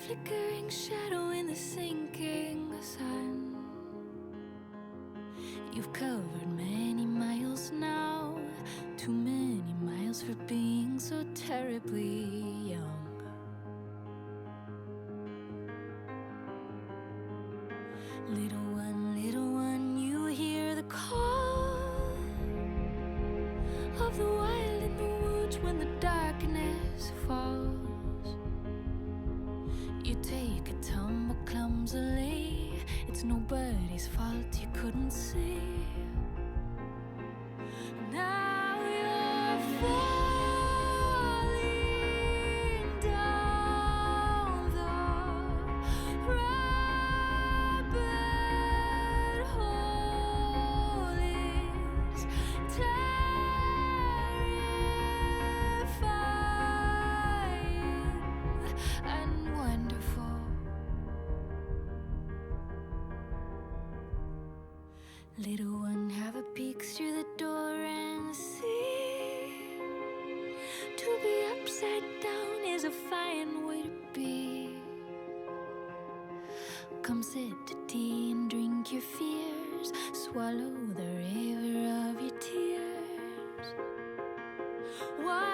flickering shadow in the sinking sun. You've covered many miles now, too many miles for being so terribly young. Little one, you hear the call of the wild in the woods when the darkness falls. You take a tumble clumsily, it's nobody's fault you couldn't see. Now you're falling down the rabbit hole is terrifying and wonderful. Little one, have a peek through the door and see. To be upside down is a fine way to be. Come sit to tea and drink your fears, swallow the river of your tears. Why